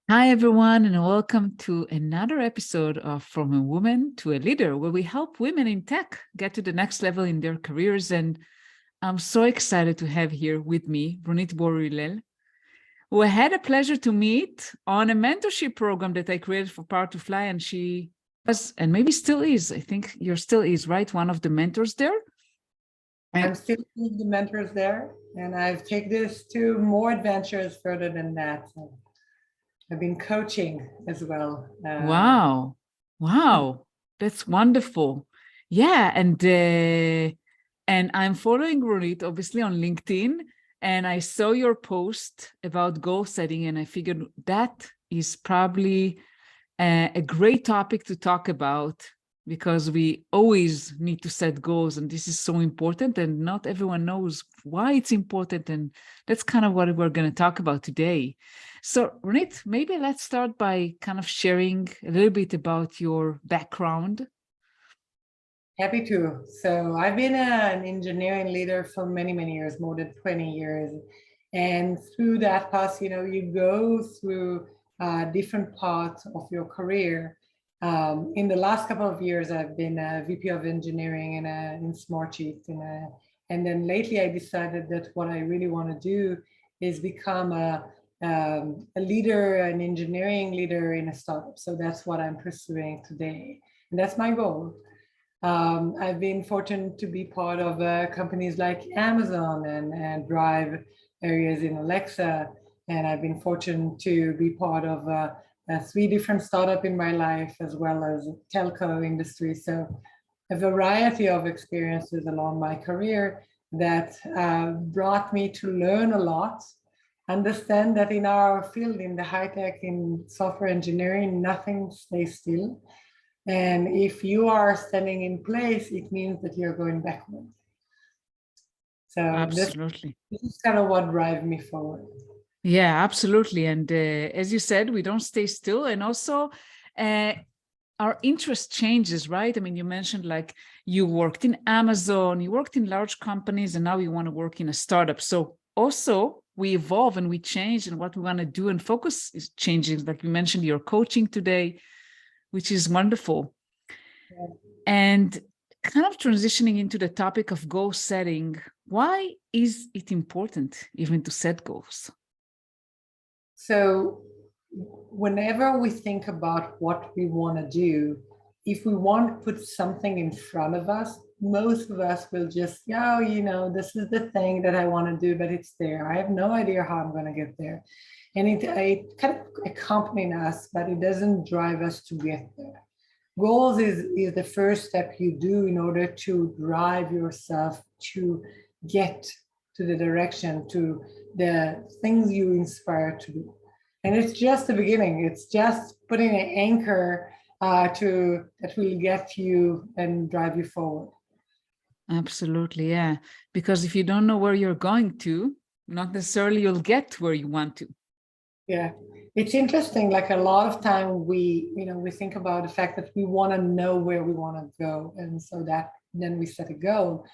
Hi, everyone, and welcome to another episode of From a Woman to a Leader, where we help women in tech get to the next level in their careers. And I'm so excited to have here with me Ronit Bohrer Hillel, who I had a pleasure to meet on a mentorship program that I created for Power to Fly. And she was, and maybe still is, I think you're still is, right? One of the mentors there. I'm still the mentors there, and I've taken this to more adventures further than that. So I've been coaching as well. Wow, that's wonderful. Yeah, and I'm following Ronit obviously on LinkedIn, and I saw your post about goal setting, and I figured that is probably a great topic to talk about because we always need to set goals, and this is so important, and not everyone knows why it's important, and that's kind of what we're going to talk about today. So, Ronit, maybe let's start by kind of sharing a little bit about your background. Happy to. So I've been an engineering leader for many, many years, more than 20 years. And through that path, you go through different parts of your career. In the last couple of years, I've been a VP of engineering in Smartsheet. And then lately I decided that what I really want to do is become a leader, an engineering leader in a startup. So that's what I'm pursuing today. And that's my goal. I've been fortunate to be part of companies like Amazon and drive areas in Alexa. And I've been fortunate to be part of 3 different startups in my life, as well as telco industry. So a variety of experiences along my career that brought me to learn a lot, understand that in our field, in the high tech, in software engineering, nothing stays still. And if you are standing in place, it means that you're going backwards. So Absolutely. This is kind of what drives me forward. Yeah, absolutely. And as you said, we don't stay still. And also, our interest changes, right? I mean, you mentioned like you worked in Amazon, you worked in large companies, and now you want to work in a startup. So also we evolve and we change, and what we want to do and focus is changing. Like you mentioned, your coaching today, which is wonderful. Yeah. And kind of transitioning into the topic of goal setting, why is it important even to set goals? So whenever we think about what we want to do, if we want to put something in front of us, most of us will just, this is the thing that I want to do, but it's there. I have no idea how I'm going to get there. And it kind of accompanies us, but it doesn't drive us to get there. Goals is the first step you do in order to drive yourself to get to the direction, to the things you inspire to do. And it's just the beginning. It's just putting an anchor that will get you and drive you forward. Absolutely, yeah. Because if you don't know where you're going to, not necessarily you'll get where you want to. Yeah, it's interesting. Like a lot of time we think about the fact that we want to know where we want to go. And so that then we set a goal.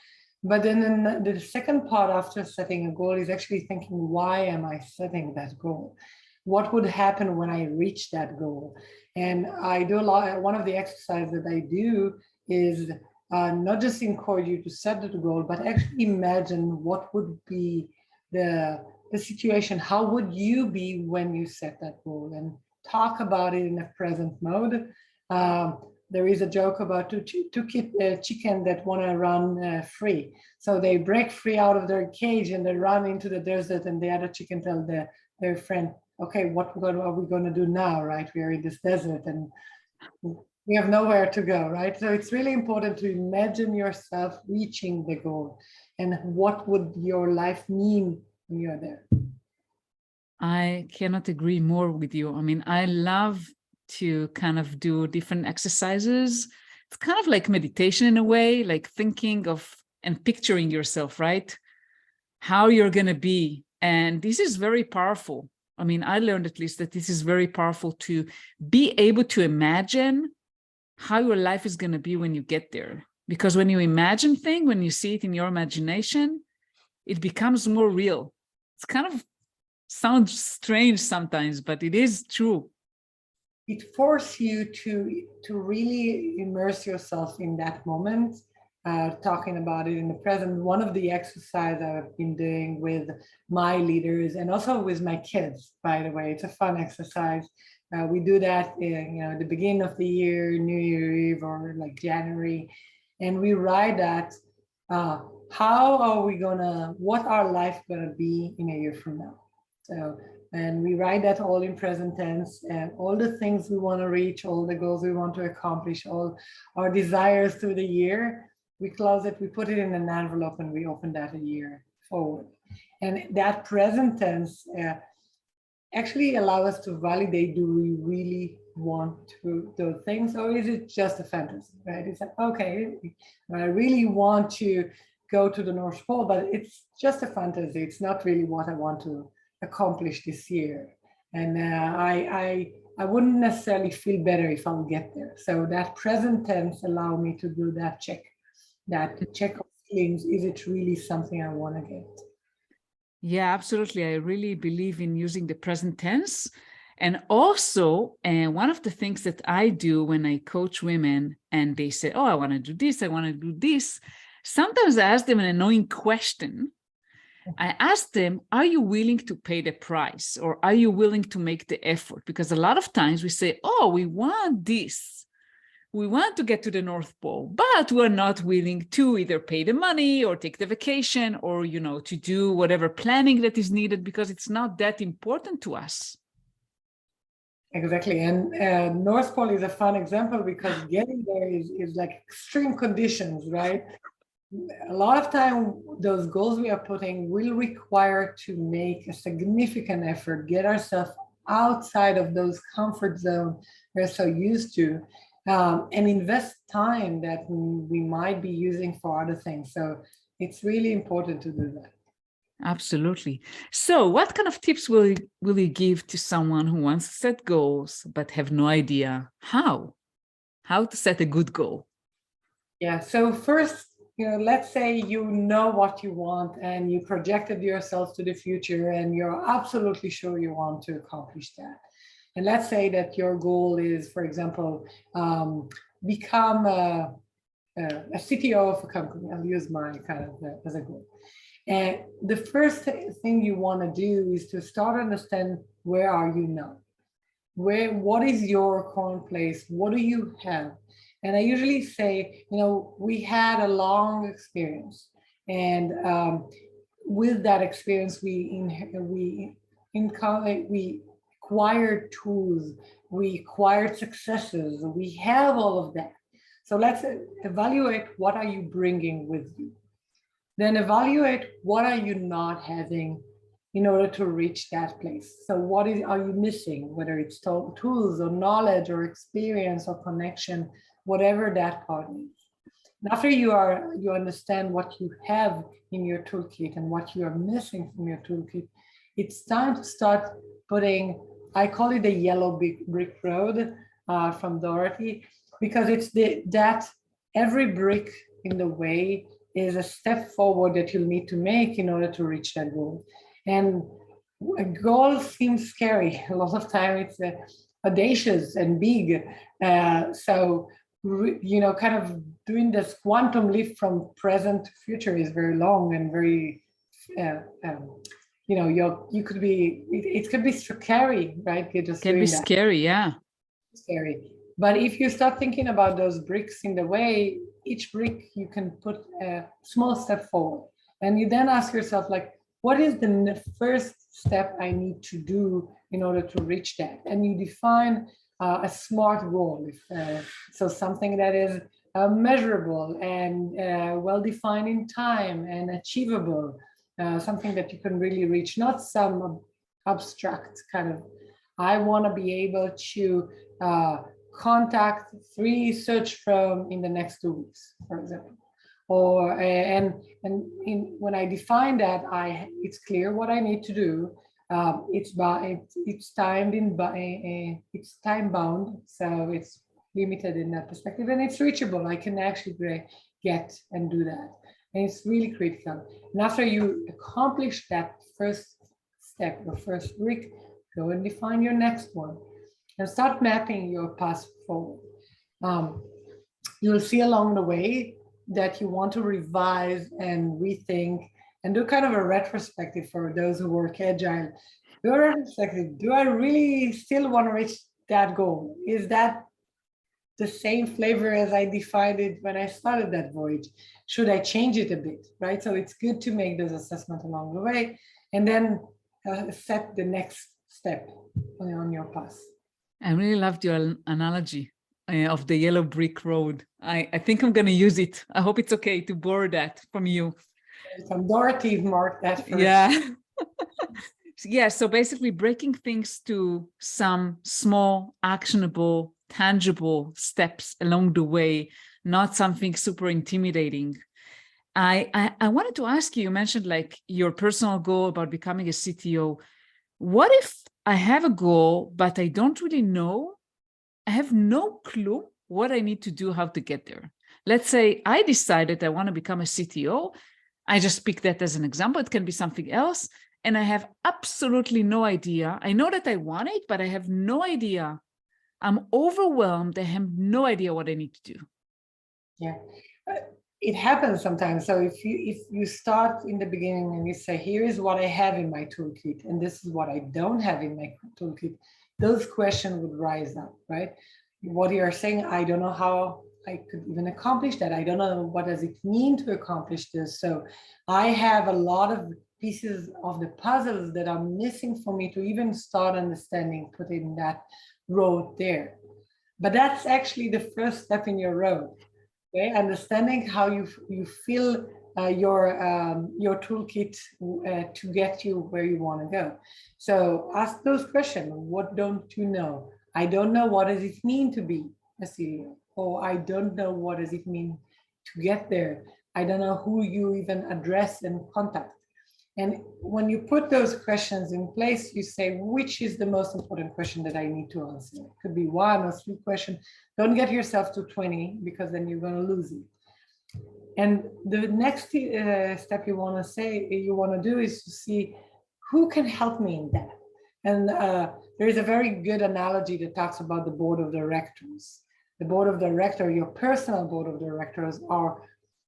But then the second part after setting a goal is actually thinking, why am I setting that goal? What would happen when I reach that goal? And I do one of the exercises that I do is not just encourage you to set the goal, but actually imagine what would be the situation. How would you be when you set that goal? And talk about it in a present mode. There is a joke about two chicken that want to run free. So they break free out of their cage and they run into the desert, and the other chicken tell their friend, okay, what are we going to do now, right? We are in this desert and we have nowhere to go, right? So it's really important to imagine yourself reaching the goal, and what would your life mean when you're there. I cannot agree more with you. I mean, I love to kind of do different exercises. It's kind of like meditation in a way, like thinking of and picturing yourself, right? How you're going to be. And this is very powerful. I mean, I learned at least that this is very powerful to be able to imagine how your life is going to be when you get there. Because when you imagine things, when you see it in your imagination, it becomes more real. It's kind of sounds strange sometimes, but it is true. It forces you to really immerse yourself in that moment, talking about it in the present. One of the exercises I've been doing with my leaders and also with my kids, by the way, it's a fun exercise. We do that in, at the beginning of the year, New Year Eve, or like January, and we write that. How are we what our life gonna be in a year from now? So, and we write that all in present tense, and all the things we want to reach, all the goals we want to accomplish, all our desires through the year, we close it, we put it in an envelope, and we open that a year forward. And that present tense actually allow us to validate, do we really want to do things, or is it just a fantasy, right? It's like, okay, I really want to go to the North Pole, but it's just a fantasy. It's not really what I want to accomplish this year. And I wouldn't necessarily feel better if I'll get there. So that present tense allow me to do that check of feelings. Is it really something I want to get? Yeah, absolutely. I really believe in using the present tense. And also, one of the things that I do when I coach women and they say, oh, I want to do this, I want to do this. Sometimes I ask them an annoying question. I ask them, are you willing to pay the price, or are you willing to make the effort? Because a lot of times we say, oh, we want this. We want to get to the North Pole, but we're not willing to either pay the money or take the vacation or, to do whatever planning that is needed because it's not that important to us. Exactly. And North Pole is a fun example because getting there is like extreme conditions, right? A lot of time, those goals we are putting will require to make a significant effort, get ourselves outside of those comfort zones we're so used to, and invest time that we might be using for other things. So it's really important to do that. Absolutely. So what kind of tips will you give to someone who wants to set goals but have no idea how to set a good goal? Yeah. So first, let's say you know what you want and you projected yourself to the future and you're absolutely sure you want to accomplish that. And let's say that your goal is, for example, become a CTO of a company. I'll use mine kind of as a goal. And the first thing you want to do is to start understand, where are you now? What is your current place? What do you have? And I usually say, we had a long experience, and with that experience, we acquired tools, we acquired successes, we have all of that. So let's evaluate, what are you bringing with you? Then evaluate, what are you not having in order to reach that place? So what are you missing, whether it's tools or knowledge or experience or connection, whatever that part is. And after you understand what you have in your toolkit and what you are missing from your toolkit, it's time to start putting, I call it the yellow brick road from Dorothy, because it's that every brick in the way is a step forward that you'll need to make in order to reach that goal. And a goal seems scary. A lot of time it's audacious and big. So, kind of doing this quantum leap from present to future is very long and very, you could be, it could be scary, right? It can be scary, yeah. Scary. But if you start thinking about those bricks in the way, each brick you can put a small step forward. And you then ask yourself, like, what is the first step I need to do in order to reach that? And you define a SMART goal. So something that is measurable and well-defined in time and achievable, something that you can really reach, not some abstract kind of, I want to be able to contact 3 search firms in the next 2 weeks, for example. Or when I define that, it's clear what I need to do. It's time bound, so it's limited in that perspective, and it's reachable. I can actually get and do that, and it's really critical. And after you accomplish that first step, your first brick, go and define your next one and start mapping your path forward. You'll see along the way that you want to revise and rethink and do kind of a retrospective for those who work agile. Do a retrospective. Do I really still want to reach that goal? Is that the same flavor as I defined it when I started that voyage? Should I change it a bit, right? So it's good to make those assessments along the way and then set the next step on your path. I really loved your analogy of the yellow brick road. I think I'm going to use it. I hope it's okay to borrow that from you. Some Dorothy marked that first. Yeah. Yeah, so basically breaking things to some small, actionable, tangible steps along the way, not something super intimidating. I wanted to ask you, you mentioned like your personal goal about becoming a CTO. What if I have a goal, but I don't really know? I have no clue what I need to do, how to get there. Let's say I decided I want to become a CTO. I just pick that as an example. It can be something else. And I have absolutely no idea. I know that I want it, but I have no idea. I'm overwhelmed. I have no idea what I need to do. Yeah, it happens sometimes. So if you start in the beginning and you say, here is what I have in my toolkit, and this is what I don't have in my toolkit, those questions would rise up, right? What you are saying, I don't know how I could even accomplish that. I don't know what does it mean to accomplish this. So I have a lot of pieces of the puzzles that are missing for me to even start understanding, putting that road there. But that's actually the first step in your road. Okay, understanding how you fill your toolkit to get you where you want to go. So ask those questions. What don't you know? I don't know what does it mean to be a CEO, or I don't know what does it mean to get there. I don't know who you even address and contact. And when you put those questions in place, you say, which is the most important question that I need to answer? It could be 1 or 3 questions. Don't get yourself to 20 because then you're going to lose it. And the next step you want to do is to see who can help me in that. And there is a very good analogy that talks about the board of directors. The board of directors, your personal board of directors, are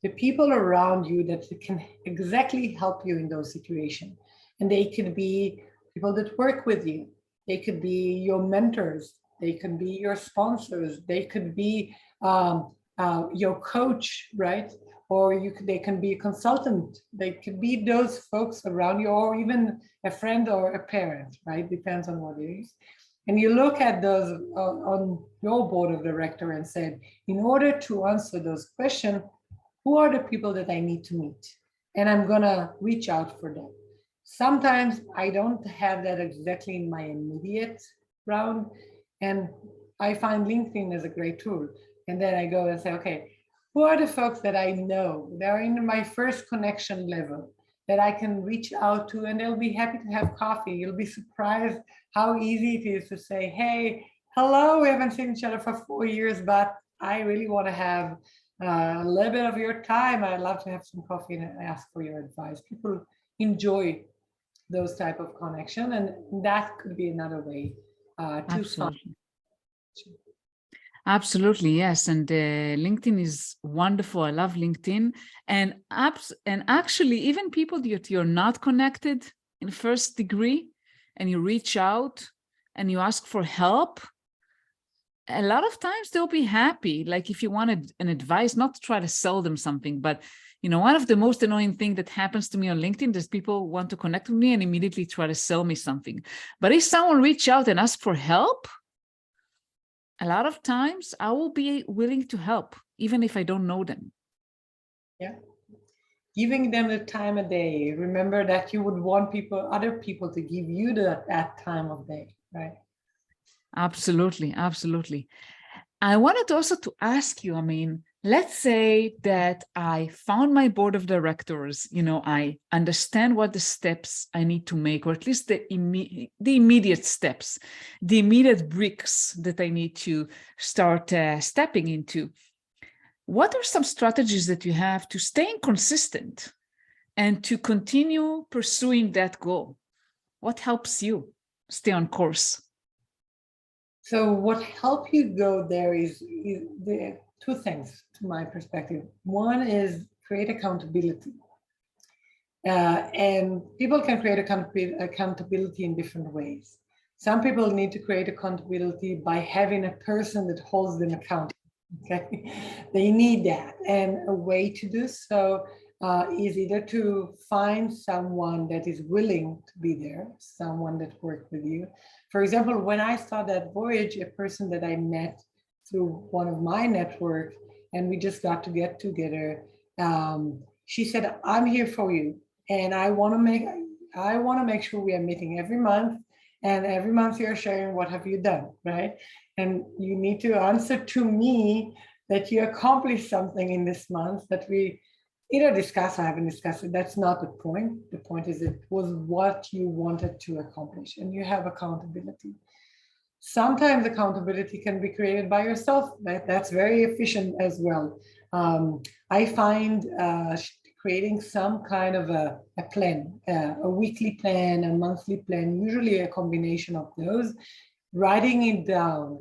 the people around you that can exactly help you in those situations. And they could be people that work with you. They could be your mentors. They could be your sponsors. They could be your coach, right? Or they can be a consultant. They could be those folks around you, or even a friend or a parent, right? Depends on what it is. And you look at those on your board of directors and said, in order to answer those questions, who are the people that I need to meet? And I'm gonna reach out for them. Sometimes I don't have that exactly in my immediate round, and I find LinkedIn as a great tool. And then I go and say, okay, who are the folks that I know that are in my first connection level that I can reach out to, and they'll be happy to have coffee. You'll be surprised how easy it is to say, hey, hello, we haven't seen each other for 4 years, but I really want to have a little bit of your time. I'd love to have some coffee and ask for your advice. People enjoy those type of connection, and that could be another way to find. Absolutely, yes. And LinkedIn is wonderful. I love LinkedIn. And actually, even people that you're not connected in first degree, and you reach out and you ask for help, a lot of times they'll be happy. Like if you wanted an advice, not to try to sell them something, but one of the most annoying things that happens to me on LinkedIn is people want to connect with me and immediately try to sell me something. But if someone reach out and ask for help, a lot of times I will be willing to help, even if I don't know them. Yeah. Giving them the time of day. Remember that you would want other people to give you that time of day, right? Absolutely, absolutely. I wanted also to ask you, let's say that I found my board of directors, I understand what the steps I need to make, or at least the immediate steps, the immediate bricks that I need to start stepping into. What are some strategies that you have to staying consistent and to continue pursuing that goal? What helps you stay on course? So what help you go there is the two things to my perspective. One is create accountability. And people can create accountability in different ways. Some people need to create accountability by having a person that holds them accountable. Okay, they need that, and a way to do so is either to find someone that is willing to be there, someone that worked with you. For example, when I started that voyage, a person that I met through one of my network, and we just got to get together. She said, "I'm here for you, and I want to make sure we are meeting every month, and every month you're sharing what have you done, right? And you need to answer to me that you accomplished something in this month that we either discuss or haven't discussed it. That's not the point. The point is it was what you wanted to accomplish, and you have accountability. Sometimes accountability can be created by yourself. That's very efficient as well. I find creating some kind of a plan, a weekly plan, a monthly plan, usually a combination of those, writing it down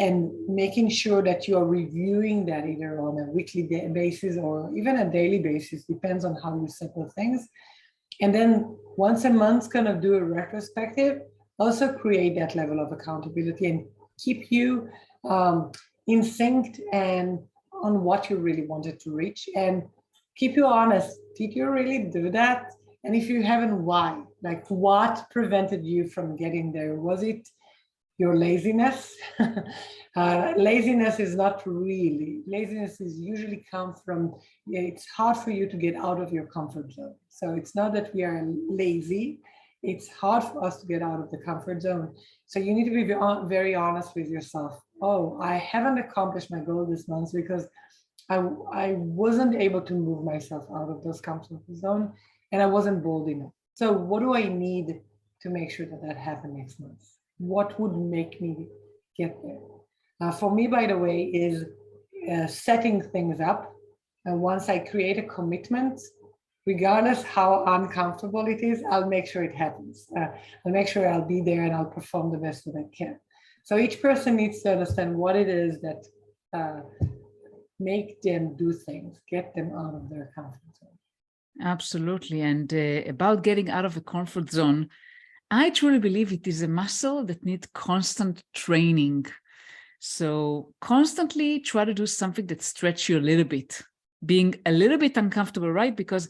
and making sure that you are reviewing that either on a weekly basis or even a daily basis, depends on how you settle things. And then once a month, kind of do a retrospective, also create that level of accountability and keep you in sync and on what you really wanted to reach, and keep you honest. Did you really do that? And if you haven't, why? Like, what prevented you from getting there? Was it your laziness? Laziness is not really. Laziness is usually comes from, it's hard for you to get out of your comfort zone. So it's not that we are lazy. It's hard for us to get out of the comfort zone. So you need to be very honest with yourself. Oh, I haven't accomplished my goal this month because I wasn't able to move myself out of those comfort zone, and I wasn't bold enough. So what do I need to make sure that that happens next month? What would make me get there? For me, by the way, is setting things up. And once I create a commitment, regardless how uncomfortable it is, I'll make sure it happens. I'll make sure I'll be there and I'll perform the best that I can. So each person needs to understand what it is that make them do things, get them out of their comfort zone. Absolutely. And about getting out of a comfort zone, I truly believe it is a muscle that needs constant training. So constantly try to do something that stretches you a little bit, being a little bit uncomfortable, right? Because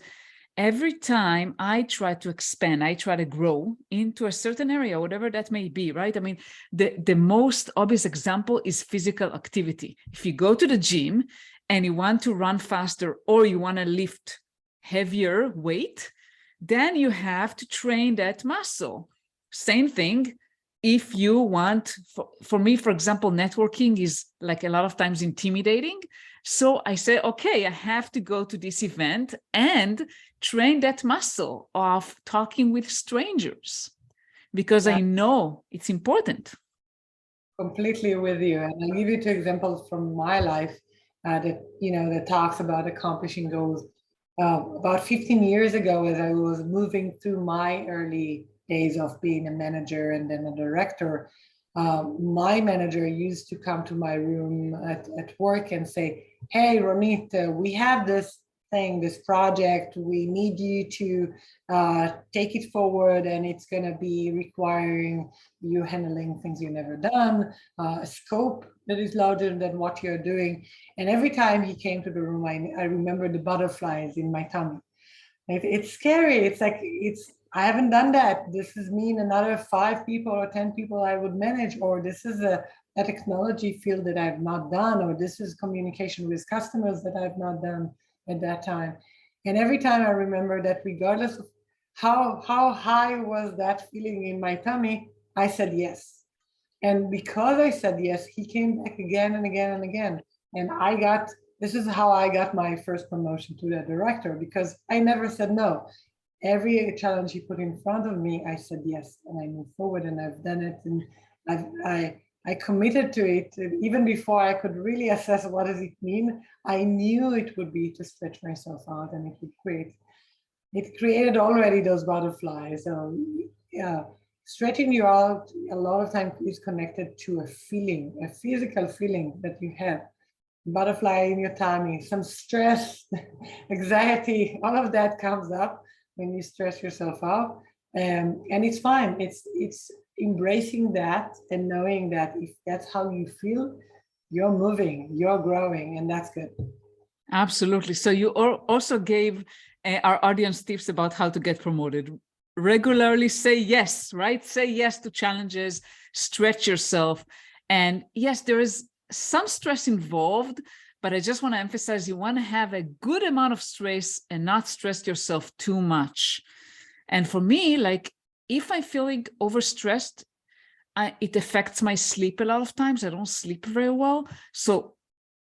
every time I try to expand, I try to grow into a certain area, whatever that may be, right? I mean, the most obvious example is physical activity. If you go to the gym and you want to run faster or you want to lift heavier weight, then you have to train that muscle. Same thing if you want, for me, for example, networking is like a lot of times intimidating. So I say, okay, I have to go to this event and train that muscle of talking with strangers because I know it's important. Completely with you. And I'll give you two examples from my life that talks about accomplishing goals. About 15 years ago, as I was moving through my early days of being a manager and then a director, my manager used to come to my room at work and say, "Hey, Ronit, we have this thing, this project. We need you to take it forward, and it's going to be requiring you handling things you've never done, a scope that is larger than what you're doing." And every time he came to the room, I remember the butterflies in my tummy. It's scary. It's like, I haven't done that. This is me and another 5 people or 10 people I would manage, or this is a technology field that I've not done, or this is communication with customers that I've not done at that time. And every time I remember that, regardless of how high was that feeling in my tummy, I said yes. And because I said yes, he came back again and again and again. And this is how I got my first promotion to the director, because I never said no. Every challenge he put in front of me, I said yes, and I moved forward, and I've done it, and I committed to it. Even before I could really assess what does it mean, I knew it would be to stretch myself out, and it created already those butterflies. So stretching you out a lot of times is connected to a feeling, a physical feeling that you have. Butterfly in your tummy, some stress, anxiety, all of that comes up when you stress yourself out. And it's fine. It's embracing that and knowing that if that's how you feel, you're moving, you're growing, and that's good. Absolutely. So you also gave our audience tips about how to get promoted. Regularly say yes, right? Say yes to challenges, stretch yourself. And yes, there is some stress involved, but I just want to emphasize you want to have a good amount of stress and not stress yourself too much. And for me, like if I'm feeling overstressed, it affects my sleep a lot of times. I don't sleep very well. So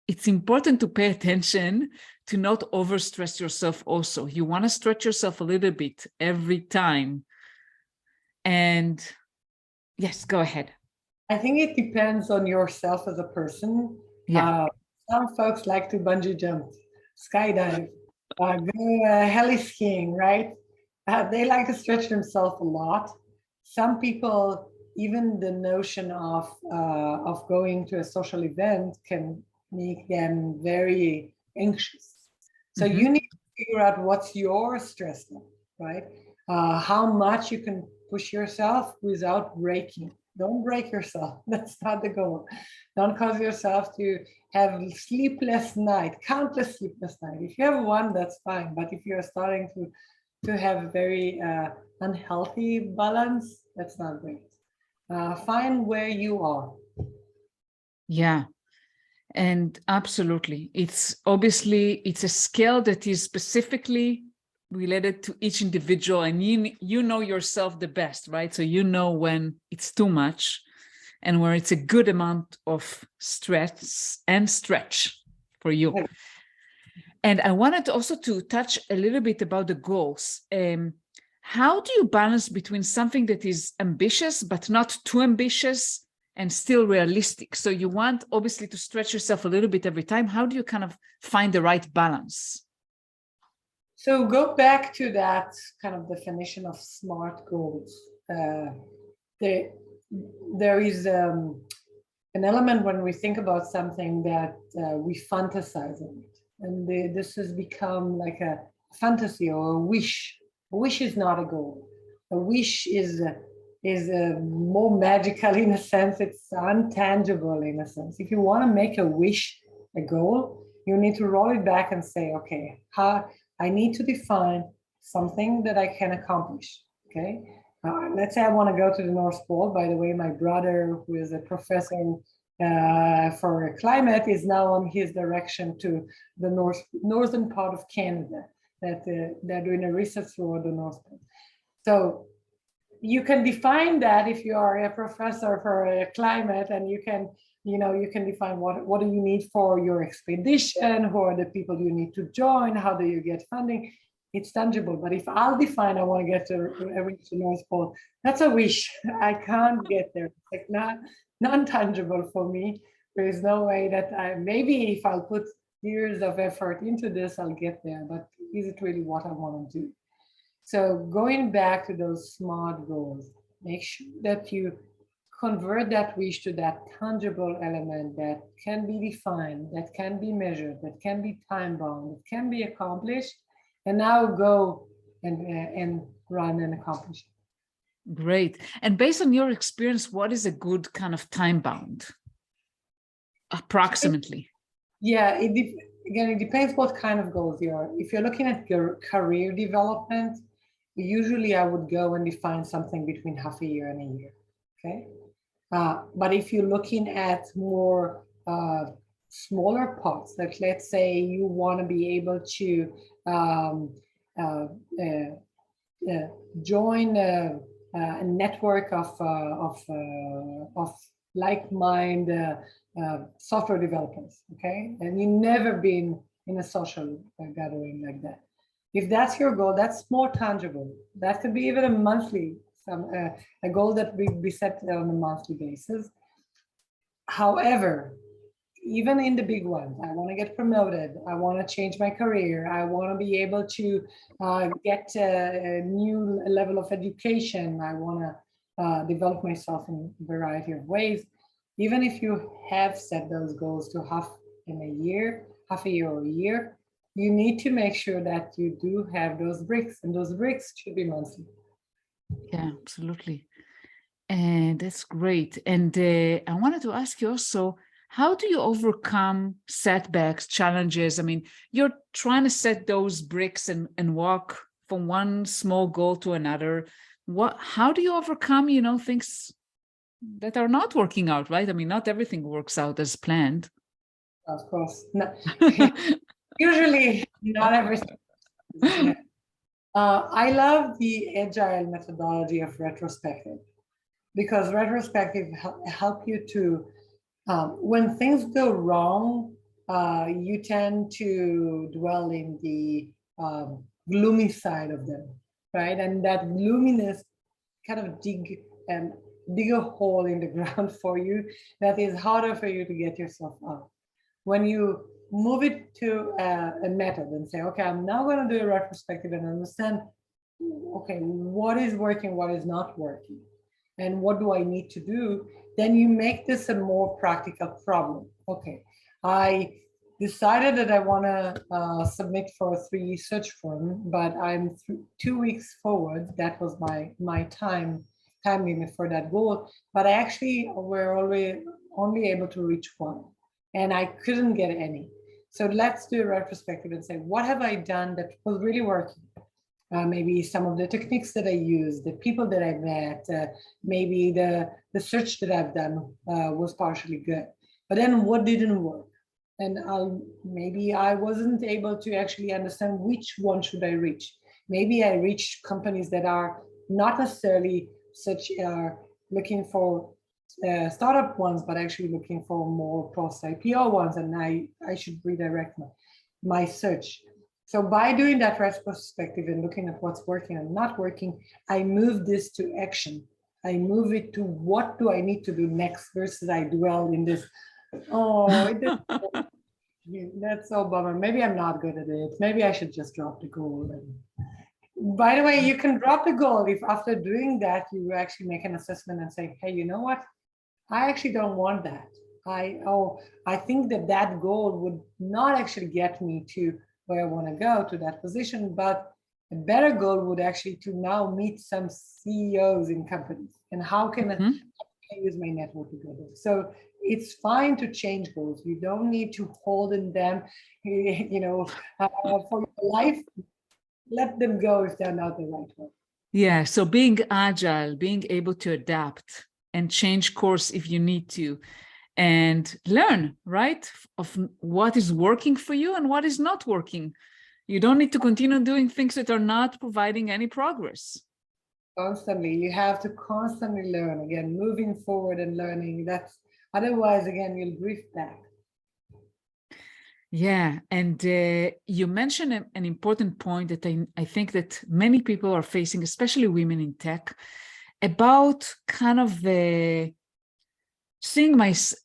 it's important to pay attention to not overstress yourself also. You want to stretch yourself a little bit every time. And yes, go ahead. I think it depends on yourself as a person. Yeah. Some folks like to bungee jump, skydive, go heli skiing, right? They like to stretch themselves a lot. Some people, even the notion of going to a social event can make them very anxious. So you need to figure out what's your stress level, right? How much you can push yourself without breaking. Don't break yourself. That's not the goal. Don't cause yourself to have sleepless night, countless sleepless night. If you have one, that's fine. But if you're starting to have a very unhealthy balance, that's not great. Find where you are. Yeah. And absolutely. It's obviously, it's a scale that is specifically related to each individual, and you know yourself the best, right? So you know when it's too much and where it's a good amount of stress and stretch for you. Right. And I wanted also to touch a little bit about the goals. How do you balance between something that is ambitious but not too ambitious and still realistic? So you want obviously to stretch yourself a little bit every time. How do you kind of find the right balance? So go back to that kind of definition of SMART goals. There is an element when we think about something that we fantasize on it. And this has become like a fantasy or a wish. A wish is not a goal. A wish is more magical in a sense. It's untangible in a sense. If you want to make a wish a goal, you need to roll it back and say, okay, I need to define something that I can accomplish. Okay. Let's say I want to go to the North Pole. By the way, my brother, who is a professor for climate, is now on his direction to the northern part of Canada. That they're doing a research for the North Pole. So you can define that if you are a professor for climate, and you can define what do you need for your expedition, who are the people you need to join, how do you get funding. It's tangible. But if I'll define I want to get to the North Pole, that's a wish. I can't get there. It's like non-tangible for me. There is no way that maybe if I'll put years of effort into this, I'll get there. But is it really what I want to do? So going back to those SMART goals, make sure that you convert that wish to that tangible element that can be defined, that can be measured, that can be time bound, that can be accomplished, and now go and run and accomplish it. Great. And based on your experience, what is a good kind of time bound? Approximately. Yeah, it depends what kind of goals you are. If you're looking at your career development, usually I would go and define something between half a year and a year. Okay. But if you're looking at more smaller parts, like let's say you want to be able to join a network of like-minded software developers, okay, and you've never been in a social gathering like that. If that's your goal, that's more tangible. That could be even a monthly, a goal that we set on a monthly basis. However, even in the big ones, I want to get promoted. I want to change my career. I want to be able to get a new level of education. I want to develop myself in a variety of ways. Even if you have set those goals to half a year or a year, you need to make sure that you do have those bricks, and those bricks should be monthly. Yeah, absolutely. And that's great. And I wanted to ask you also, how do you overcome setbacks, challenges? I mean, you're trying to set those bricks and walk from one small goal to another. How do you overcome, things that are not working out, right? I mean, not everything works out as planned. Of course. No. Usually not everything. I love the agile methodology of retrospective, because retrospective help you to, when things go wrong, you tend to dwell in the gloomy side of them, right? And that gloominess kind of dig a hole in the ground for you that is harder for you to get yourself out. When you move it to a method and say, okay, I'm now going to do a retrospective and understand, okay, what is working, what is not working, and what do I need to do, then you make this a more practical problem. Okay, I decided that I want to submit for a 3 search firm, but I'm 2 weeks forward. That was my time limit for that goal, but I actually were only able to reach 1, and I couldn't get any. So let's do a retrospective and say, what have I done that was really working? Maybe some of the techniques that I used, the people that I met, maybe the search that I've done was partially good. But then what didn't work? And maybe I wasn't able to actually understand which one should I reach. Maybe I reached companies that are not necessarily looking for startup ones, but actually looking for more post-IPO ones, and I should redirect my search. So by doing that retrospective and looking at what's working and not working, I move this to action. I move it to what do I need to do next versus I dwell in this, that's so bummer. Maybe I'm not good at it. Maybe I should just drop the goal. And by the way, you can drop the goal if after doing that, you actually make an assessment and say, hey, you know what? I actually don't want that. I think that goal would not actually get me to where I want to go, to that position, but a better goal would actually to now meet some CEOs in companies, and how can I use my network to go there. So it's fine to change goals. You don't need to hold in them, for your life. Let them go if they're not the right one. Yeah, so being agile, being able to adapt and change course if you need to, and learn, right, of what is working for you and what is not working. You don't need to continue doing things that are not providing any progress. Constantly, you have to constantly learn, again, moving forward and learning. That's otherwise, again, you'll drift back. Yeah, and you mentioned an important point that I think that many people are facing, especially women in tech, about kind of seeing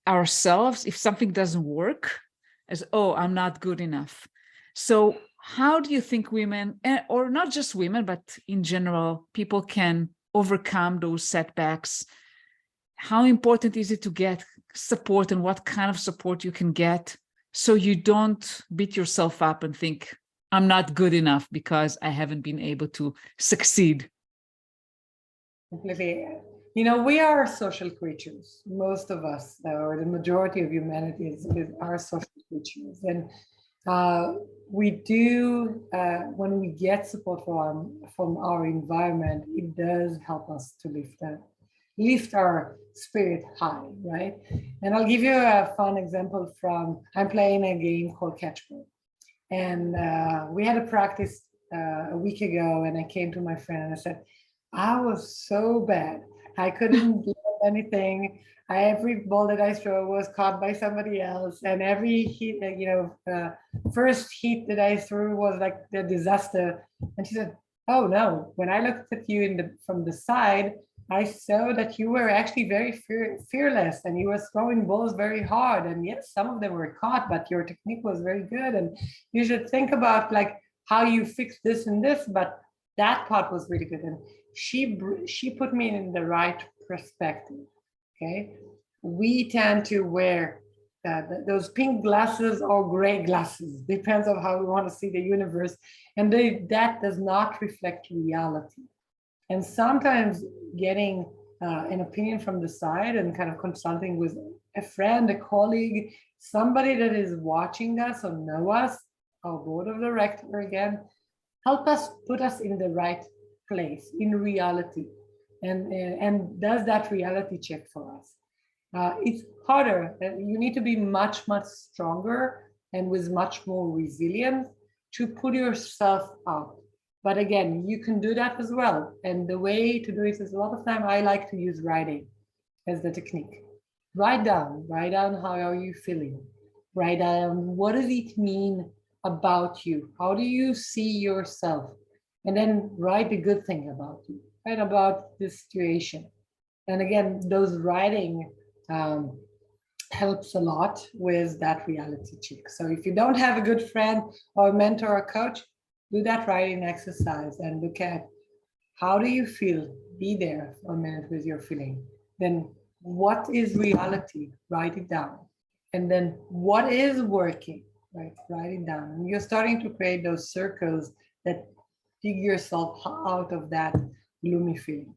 ourselves, if something doesn't work, as, oh, I'm not good enough. So how do you think women, or not just women, but in general, people can overcome those setbacks? How important is it to get support, and what kind of support you can get so you don't beat yourself up and think, I'm not good enough because I haven't been able to succeed? Completely. We are social creatures. Most of us, or the majority of humanity are social creatures. And we do, when we get support from our environment, it does help us to lift our spirit high, right? And I'll give you a fun example I'm playing a game called Catchball. And we had a practice a week ago, and I came to my friend and I said, I was so bad. I couldn't do anything. Every ball that I threw was caught by somebody else. And every hit, first hit that I threw was like a disaster. And she said, oh no, when I looked at you from the side, I saw that you were actually very fearless and you were throwing balls very hard. And yes, some of them were caught, but your technique was very good. And you should think about like how you fix this and this, but that part was really good. And she put me in the right perspective. Okay. We tend to wear those pink glasses or gray glasses, depends on how we want to see the universe. And that does not reflect reality. And sometimes getting an opinion from the side and kind of consulting with a friend, a colleague, somebody that is watching us or know us, our board of director again, help us put us in the right place in reality, and does that reality check for us. It's harder. You need to be much stronger and with much more resilience to put yourself out. But again, you can do that as well. And the way to do it is a lot of time I like to use writing as the technique. Write down how are you feeling? Write down what does it mean about you? How do you see yourself? And then write the good thing about you, write about the situation. And again, those writing helps a lot with that reality check. So if you don't have a good friend or a mentor or coach, do that writing exercise and look at how do you feel? Be there for a minute with your feeling. Then what is reality? Write it down. And then what is working? Right? Write it down. And you're starting to create those circles that dig yourself out of that gloomy feeling.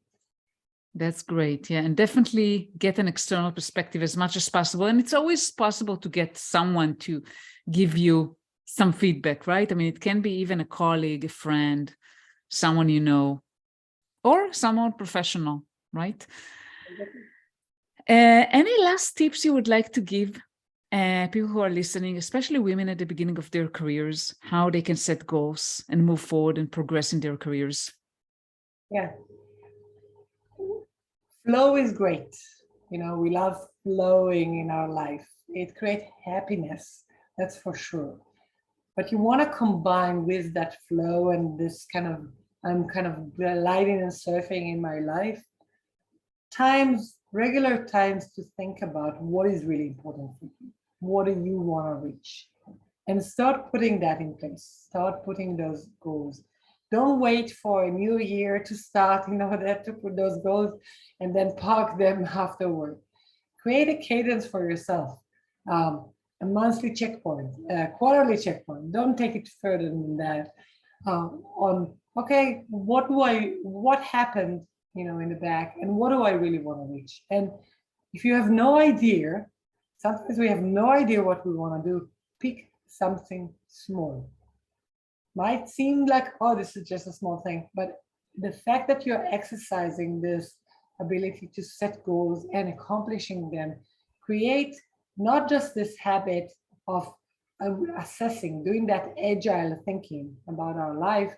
That's great. Yeah. And definitely get an external perspective as much as possible. And it's always possible to get someone to give you some feedback, right? I mean, it can be even a colleague, a friend, someone you know, or someone professional, right? Any last tips you would like to give people who are listening, especially women at the beginning of their careers, how they can set goals and move forward and progress in their careers? Yeah. Flow is great. You know, we love flowing in our life. It creates happiness, that's for sure. But you want to combine with that flow and this kind of, I'm kind of gliding and surfing in my life, regular times to think about what is really important for you. What do you want to reach? And start putting that in place. Start putting those goals. Don't wait for a new year to start, to put those goals and then park them afterward. Create a cadence for yourself. A monthly checkpoint, a quarterly checkpoint. Don't take it further than that. Okay, what happened, in the back, and what do I really want to reach? And if you have no idea, sometimes we have no idea what we want to do, pick something small. Might seem like, oh, this is just a small thing, but the fact that you're exercising this ability to set goals and accomplishing them create not just this habit of assessing, doing that agile thinking about our life,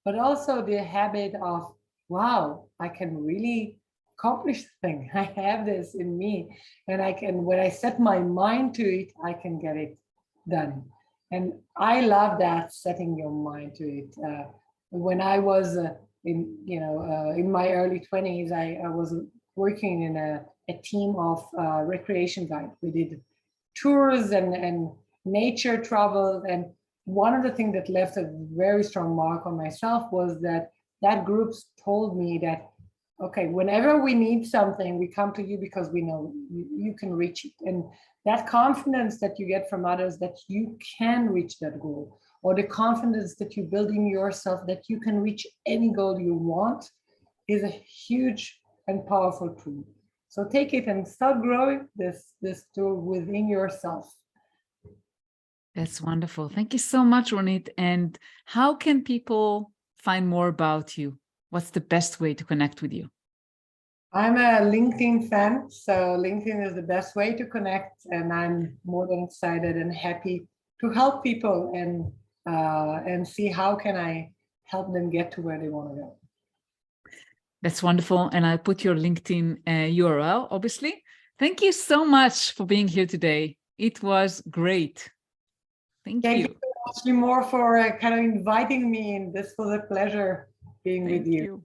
but also the habit of, wow, I can really accomplish the thing. I have this in me, and when I set my mind to it, I can get it done. And I love that, setting your mind to it. When I was in my early 20s, I was working in a team of recreation guides. We did tours and nature travel. And one of the things that left a very strong mark on myself was that group told me that, okay, whenever we need something, we come to you because we know you can reach it. And that confidence that you get from others that you can reach that goal, or the confidence that you build in yourself that you can reach any goal you want, is a huge and powerful tool. So take it and start growing this tool within yourself. That's wonderful. Thank you so much, Ronit. And how can people find more about you? What's the best way to connect with you? I'm a LinkedIn fan, so LinkedIn is the best way to connect, and I'm more than excited and happy to help people and see how can I help them get to where they want to go. That's wonderful, and I'll put your LinkedIn URL, obviously. Thank you so much for being here today. It was great. Thank you. Thank you so much, Limor, for kind of inviting me in. This was a pleasure being with you.